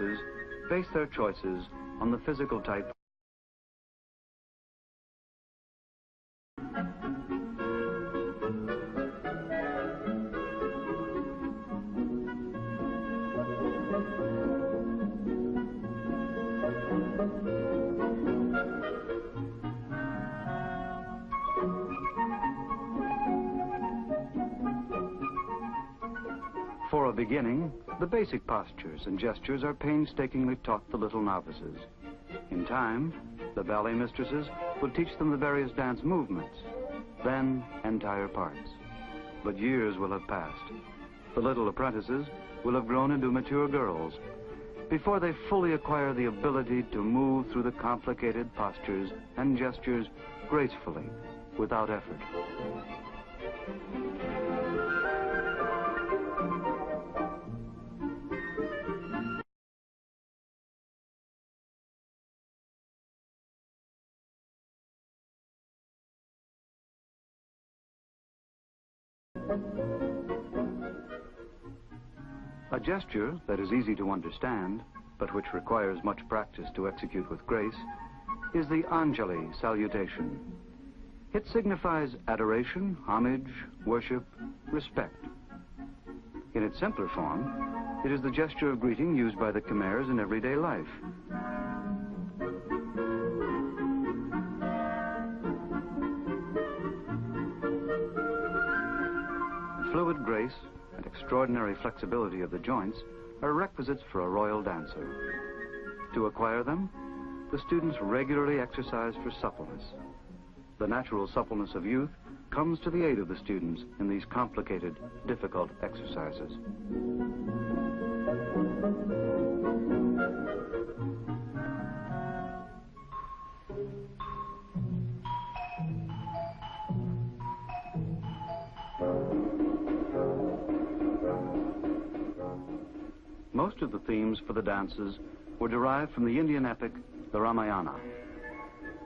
dancers base their choices on the physical type. For a beginning, the basic postures and gestures are painstakingly taught the little novices. In time, the ballet mistresses will teach them the various dance movements, then entire parts. But years will have passed. The little apprentices will have grown into mature girls before they fully acquire the ability to move through the complicated postures and gestures gracefully, without effort. A gesture that is easy to understand, but which requires much practice to execute with grace, is the Anjali salutation. It signifies adoration, homage, worship, respect. In its simpler form, it is the gesture of greeting used by the Khmers in everyday life. Fluid grace and extraordinary flexibility of the joints are requisites for a royal dancer. To acquire them, the students regularly exercise for suppleness. The natural suppleness of youth comes to the aid of the students in these complicated, difficult exercises. Most of the themes for the dances were derived from the Indian epic, the Ramayana.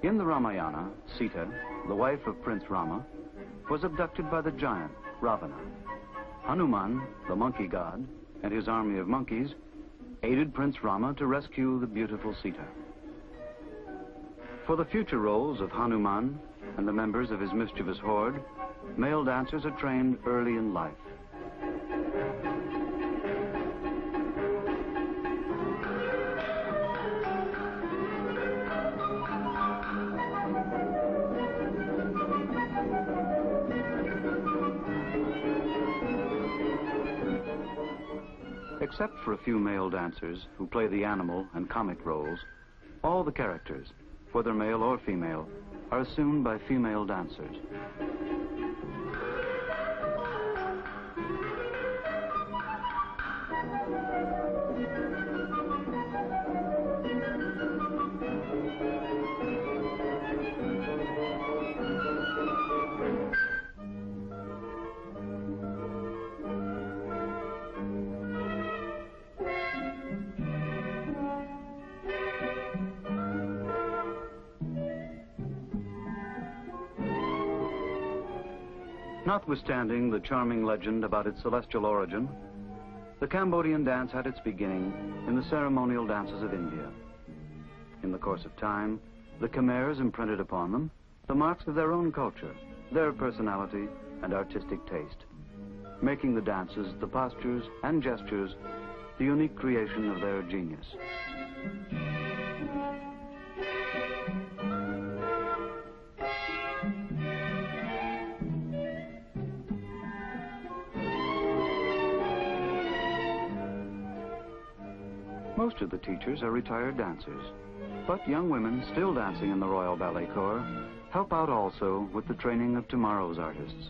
In the Ramayana, Sita, the wife of Prince Rama, was abducted by the giant, Ravana. Hanuman, the monkey god, and his army of monkeys aided Prince Rama to rescue the beautiful Sita. For the future roles of Hanuman and the members of his mischievous horde, male dancers are trained early in life. Except for a few male dancers who play the animal and comic roles, all the characters, whether male or female, are assumed by female dancers. Notwithstanding the charming legend about its celestial origin, the Cambodian dance had its beginning in the ceremonial dances of India. In the course of time, the Khmers imprinted upon them the marks of their own culture, their personality and artistic taste, making the dances, the postures and gestures the unique creation of their genius. Most of the teachers are retired dancers, but young women still dancing in the Royal Ballet Corps help out also with the training of tomorrow's artists.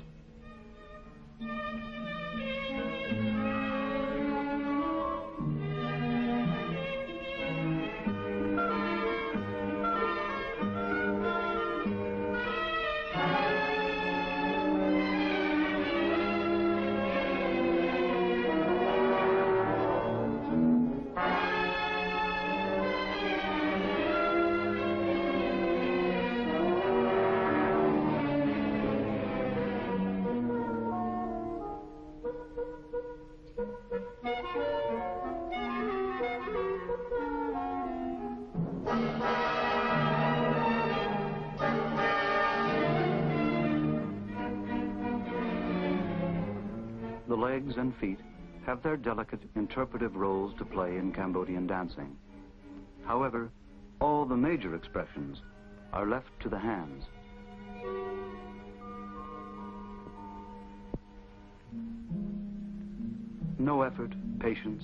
legs and feet have their delicate interpretive roles to play in Cambodian dancing. However, all the major expressions are left to the hands. No effort, patience,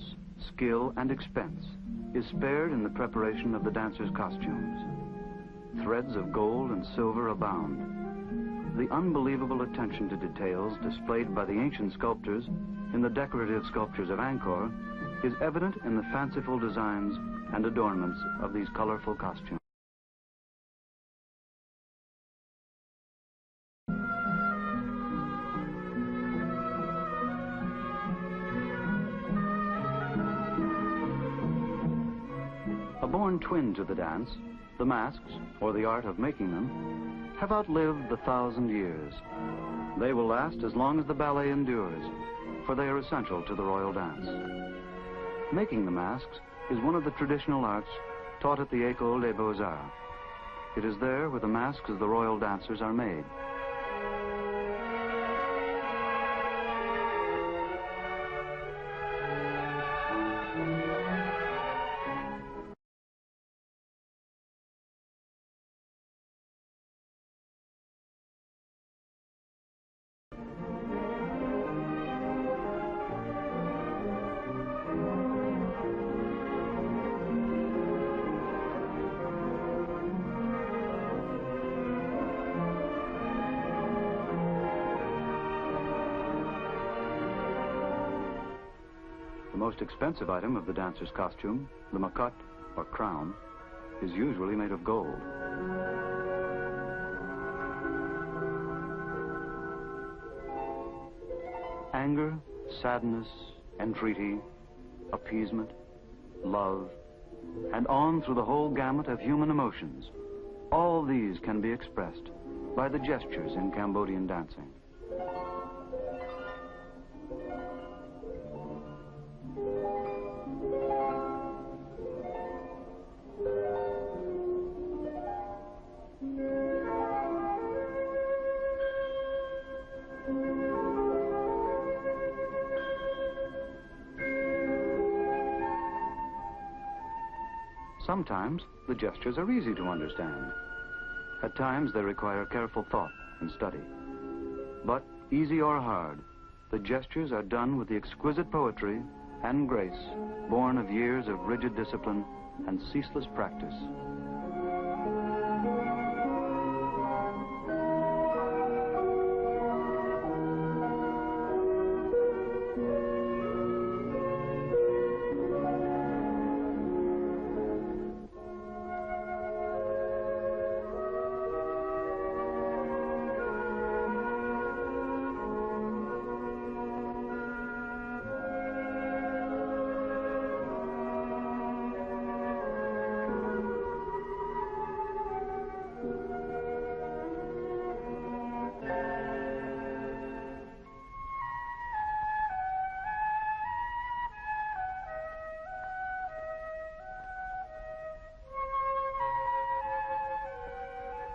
skill, and expense is spared in the preparation of the dancers' costumes. Threads of gold and silver abound. The unbelievable attention to details displayed by the ancient sculptors in the decorative sculptures of Angkor is evident in the fanciful designs and adornments of these colorful costumes. A born twin to the dance, the masks, or the art of making them, have outlived the 1,000 years. They will last as long as the ballet endures, for they are essential to the royal dance. Making the masks is one of the traditional arts taught at the École des Beaux-Arts. It is there where the masks of the royal dancers are made. The most expensive item of the dancer's costume, the makot, or crown, is usually made of gold. Anger, sadness, entreaty, appeasement, love, and on through the whole gamut of human emotions, all these can be expressed by the gestures in Cambodian dancing. Sometimes the gestures are easy to understand. At times they require careful thought and study. But easy or hard, the gestures are done with the exquisite poetry and grace born of years of rigid discipline and ceaseless practice.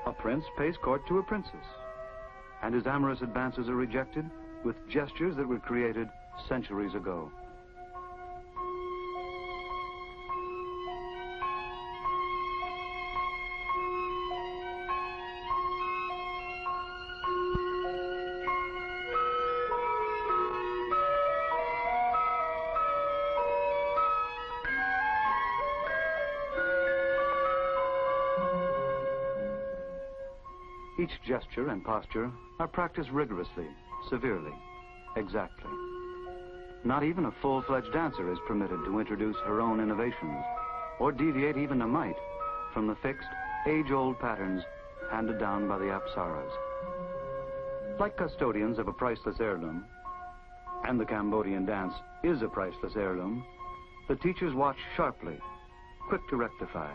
A prince pays court to a princess, and his amorous advances are rejected with gestures that were created centuries ago. Each gesture and posture are practiced rigorously, severely, exactly. Not even a full-fledged dancer is permitted to introduce her own innovations or deviate even a mite from the fixed, age-old patterns handed down by the apsaras. Like custodians of a priceless heirloom, and the Cambodian dance is a priceless heirloom, the teachers watch sharply, quick to rectify.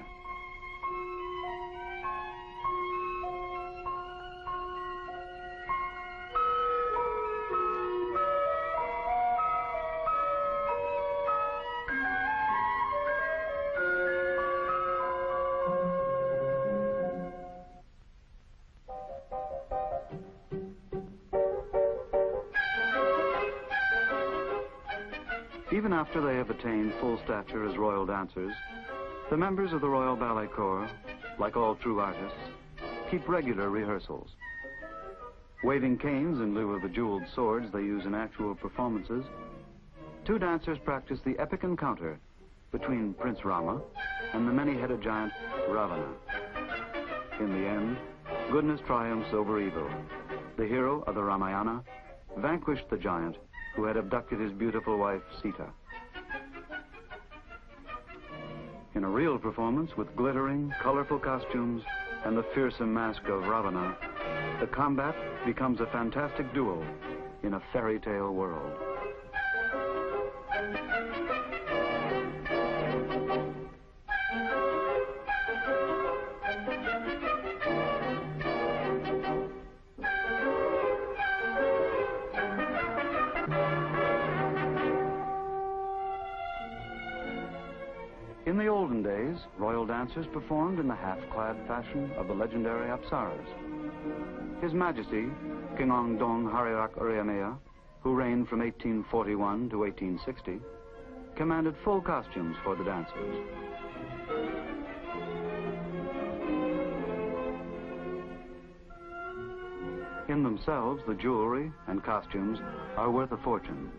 Even after they have attained full stature as royal dancers, the members of the Royal Ballet Corps, like all true artists, keep regular rehearsals. Waving canes in lieu of the jeweled swords they use in actual performances, two dancers practice the epic encounter between Prince Rama and the many-headed giant Ravana. In the end, goodness triumphs over evil. The hero of the Ramayana vanquished the giant who had abducted his beautiful wife, Sita. In a real performance with glittering, colorful costumes and the fearsome mask of Ravana, the combat becomes a fantastic duel in a fairy tale world. In the olden days, royal dancers performed in the half-clad fashion of the legendary apsaras. His Majesty, King Ong Dong Hariak Uriamea, who reigned from 1841 to 1860, commanded full costumes for the dancers. In themselves, the jewelry and costumes are worth a fortune.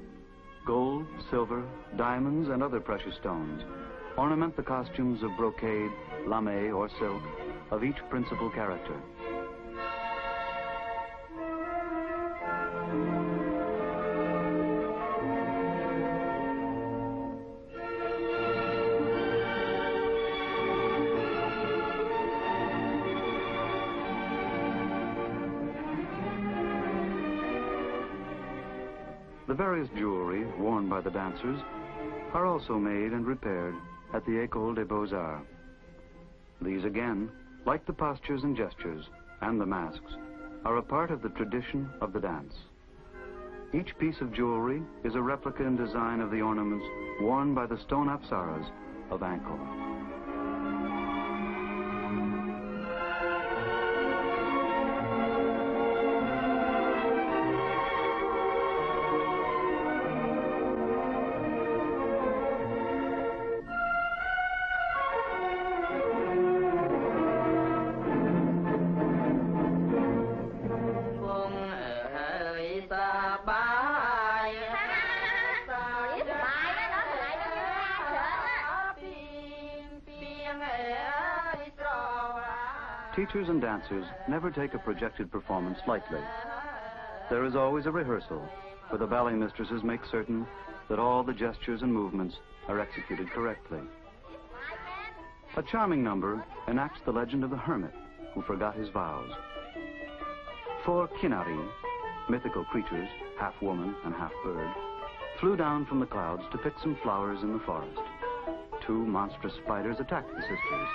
Gold, silver, diamonds, and other precious stones ornament the costumes of brocade, lame, or silk of each principal character. The various jewelry worn by the dancers are also made and repaired at the École des Beaux-Arts. These again, like the postures and gestures and the masks, are a part of the tradition of the dance. Each piece of jewelry is a replica in design of the ornaments worn by the stone apsaras of Angkor. Teachers and dancers never take a projected performance lightly. There is always a rehearsal, where the ballet mistresses make certain that all the gestures and movements are executed correctly. A charming number enacts the legend of the hermit who forgot his vows. 4 kinari, mythical creatures, half woman and half bird, flew down from the clouds to pick some flowers in the forest. 2 monstrous spiders attacked the sisters.